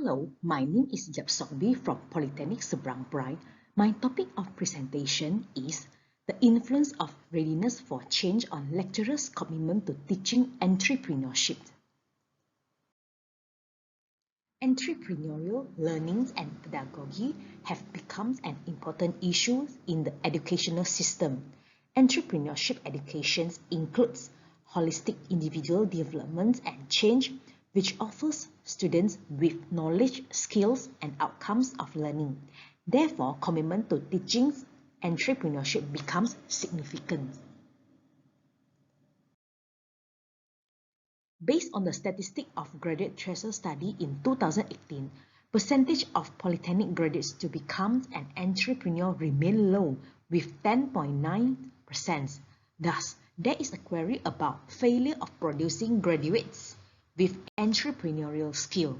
Hello, my name is Yeap from Polytechnic Seberang Perai. My topic of presentation is the influence of readiness for change on lecturers' commitment to teaching entrepreneurship. Entrepreneurial learning and pedagogy have become an important issue in the educational system. Entrepreneurship education includes holistic individual development and change, which offers students with knowledge, skills, and outcomes of learning. Therefore, commitment to teaching entrepreneurship becomes significant. Based on the statistic of graduate transfer study in 2018, percentage of polytechnic graduates to become an entrepreneur remain low with 10.9%. Thus, there is a query about failure of producing graduates with entrepreneurial skill.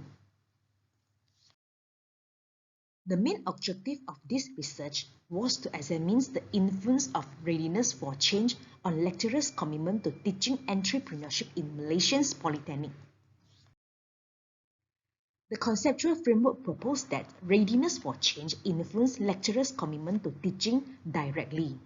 The main objective of this research was to examine the influence of readiness for change on lecturers' commitment to teaching entrepreneurship in Malaysia's polytechnic. The conceptual framework proposed that readiness for change influenced lecturers' commitment to teaching directly.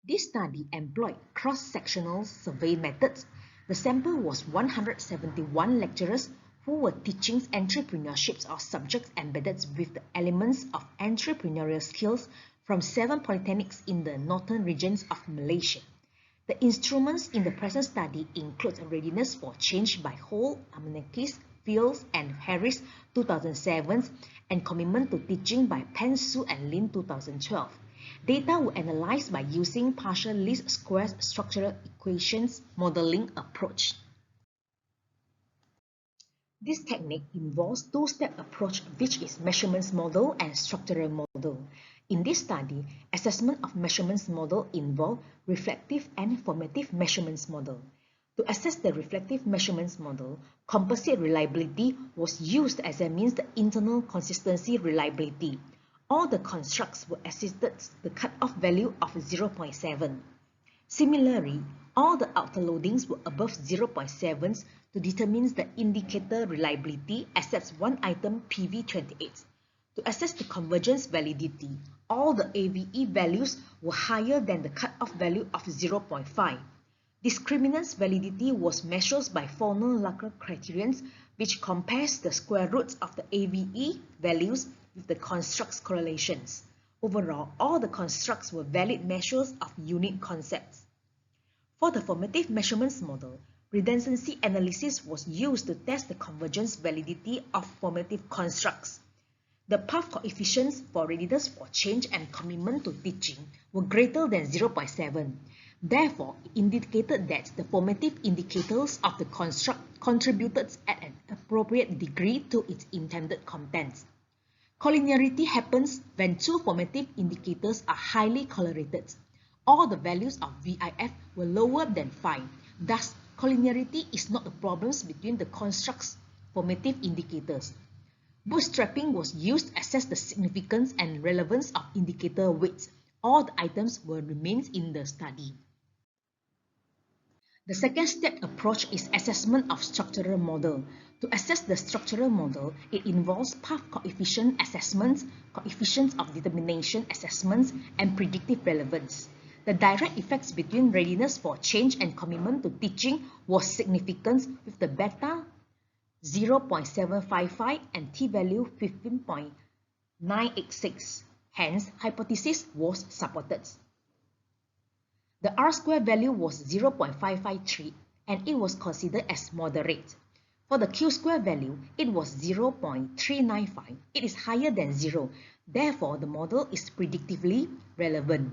This study employed cross-sectional survey methods. The sample was 171 lecturers who were teaching entrepreneurship or subjects embedded with the elements of entrepreneurial skills from 7 polytechnics in the northern regions of Malaysia. The instruments in the present study include Readiness for Change by Hall, Amenakis, Fields, and Harris 2007 and Commitment to Teaching by Pan, Su, and Lin 2012. Data were analyzed by using partial least squares structural equations modeling approach. This technique involves two-step approach, which is measurements model and structural model. In this study, assessment of measurements model involved reflective and formative measurements model. To assess the reflective measurements model, composite reliability was used to examine the internal consistency reliability. All the constructs were assisted the cutoff value of 0.7. Similarly, all the outer loadings were above 0.7 to determine the indicator reliability except one item PV28. To assess the convergence validity, all the AVE values were higher than the cutoff value of 0.5. Discriminants validity was measured by Fornell-Lacroix criterion, which compares the square roots of the AVE values with the constructs correlations. Overall, all the constructs were valid measures of unit concepts. For the formative measurements model, redundancy analysis was used to test the convergence validity of formative constructs. The path coefficients for readiness for change and commitment to teaching were greater than 0.7. Therefore, it indicated that the formative indicators of the construct contributed at an appropriate degree to its intended contents. Collinearity happens when two formative indicators are highly correlated. All the values of VIF were lower than 5. Thus, collinearity is not a problem between the construct's formative indicators. Bootstrapping was used to assess the significance and relevance of indicator weights. All the items were remains in the study. The second step approach is assessment of structural model. To assess the structural model, it involves path coefficient assessments, coefficients of determination assessments, and predictive relevance. The direct effects between readiness for change and commitment to teaching was significant with the beta 0.755 and t-value 15.986. Hence, hypothesis was supported. The R-square value was 0.553 and it was considered as moderate. For the Q-square value, it was 0.395. It is higher than 0. Therefore, the model is predictively relevant.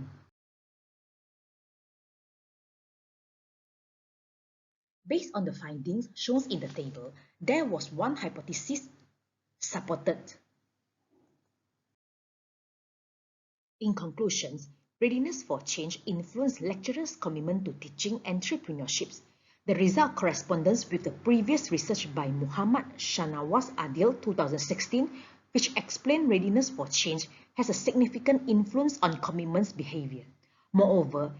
Based on the findings shown in the table, there was one hypothesis supported. In conclusion, readiness for change influenced lecturers' commitment to teaching entrepreneurship. The result corresponds with the previous research by Muhammad Shanawaz Adil 2016, which explained readiness for change has a significant influence on commitment's behavior. Moreover,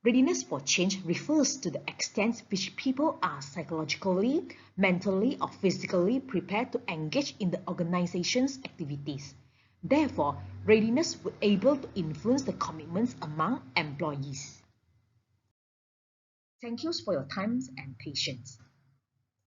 Readiness for change refers to the extent which people are psychologically, mentally, or physically prepared to engage in the organization's activities. Therefore, readiness would be able to influence the commitments among employees. Thank you for your time and patience.